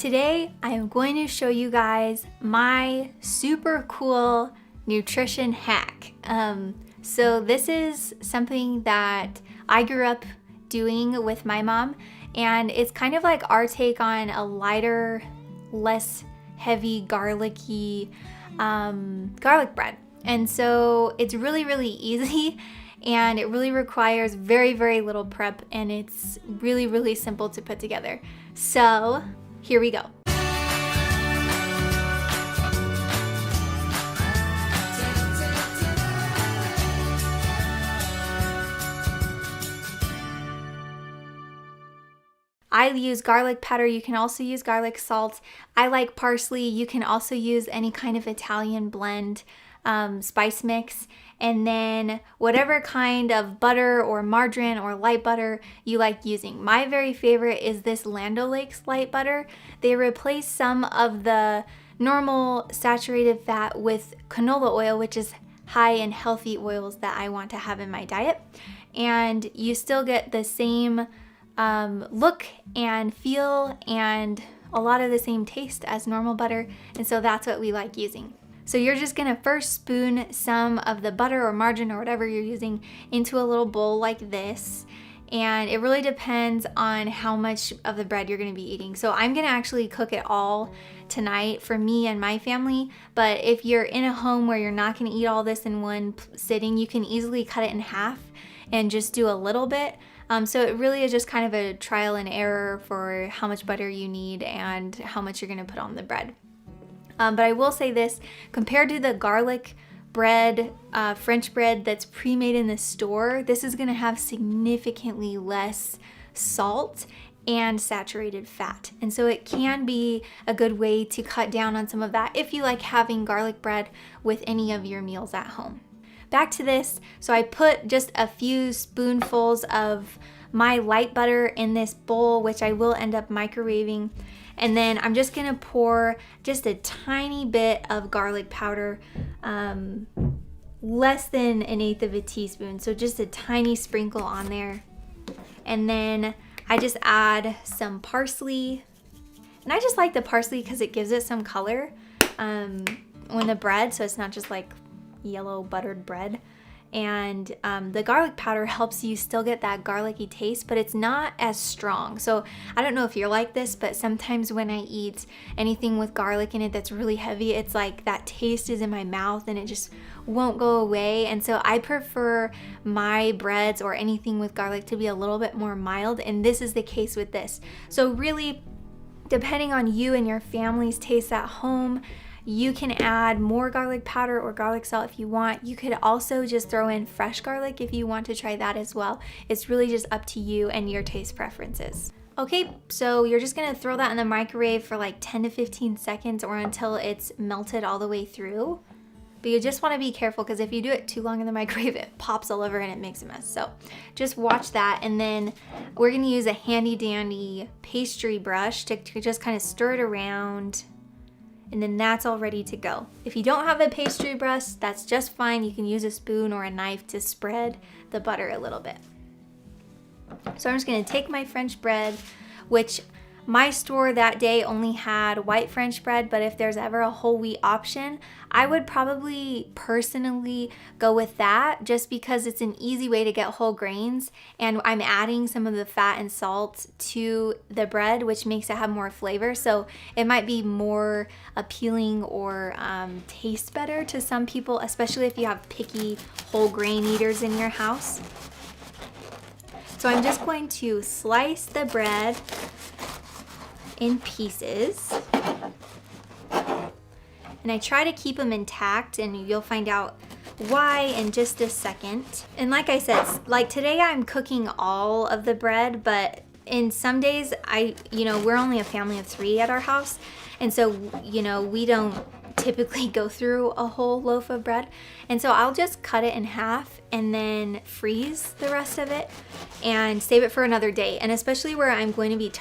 Today, I am going to show you guys my super cool nutrition hack. So this is something that I grew up doing with my mom, and it's kind of like our take on a lighter, less heavy, garlicky garlic bread. And so it's really, really easy, and it really requires very, very little prep, and it's really, really simple to put together. So here we go. I use garlic powder. You can also use garlic salt. I like parsley. You can also use any kind of Italian blend spice mix. And then whatever kind of butter or margarine or light butter you like using. My very favorite is this Land O'Lakes light butter. They replace some of the normal saturated fat with canola oil, which is high in healthy oils that I want to have in my diet. And you still get the same look and feel and a lot of the same taste as normal butter, and so that's what we like using. So you're just gonna first spoon some of the butter or margarine or whatever you're using into a little bowl like this, and it really depends on how much of the bread you're gonna be eating. So I'm gonna actually cook it all tonight for me and my family, but if you're in a home where you're not gonna eat all this in one sitting, you can easily cut it in half and just do a little bit. So it really is just kind of a trial and error for how much butter you need and how much you're gonna put on the bread. But I will say this, compared to the garlic bread, French bread that's pre-made in the store, this is gonna have significantly less salt and saturated fat. And so it can be a good way to cut down on some of that if you like having garlic bread with any of your meals at home. Back to this, so I put just a few spoonfuls of my light butter in this bowl, which I will end up microwaving. And then I'm just gonna pour just a tiny bit of garlic powder, less than 1/8 of a teaspoon. So just a tiny sprinkle on there. And then I just add some parsley. And I just like the parsley because it gives it some color on the bread, so it's not just like yellow buttered bread. And the garlic powder helps you still get that garlicky taste, but it's not as strong. So I don't know if you're like this, but sometimes when I eat anything with garlic in it that's really heavy, it's like that taste is in my mouth and it just won't go away. And so I prefer my breads or anything with garlic to be a little bit more mild, and this is the case with this. So really, depending on you and your family's taste at home, you can add more garlic powder or garlic salt if you want. You could also just throw in fresh garlic if you want to try that as well. It's really just up to you and your taste preferences. Okay, so you're just gonna throw that in the microwave for like 10 to 15 seconds or until it's melted all the way through. But you just wanna be careful because if you do it too long in the microwave, it pops all over and it makes a mess. So just watch that, and then we're gonna use a handy dandy pastry brush to just kind of stir it around. And then that's all ready to go. If you don't have a pastry brush, that's just fine. You can use a spoon or a knife to spread the butter a little bit. So I'm just gonna take my French bread, which my store that day only had white French bread, but if there's ever a whole wheat option, I would probably personally go with that just because it's an easy way to get whole grains, and I'm adding some of the fat and salt to the bread, which makes it have more flavor. So it might be more appealing or taste better to some people, especially if you have picky whole grain eaters in your house. So I'm just going to slice the bread in pieces, and I try to keep them intact, and you'll find out why in just a second. And like I said, like today I'm cooking all of the bread, but in some days we're only a family of 3 at our house, and so we don't typically go through a whole loaf of bread, and so I'll just cut it in half and then freeze the rest of it and save it for another day. And especially where I'm going to be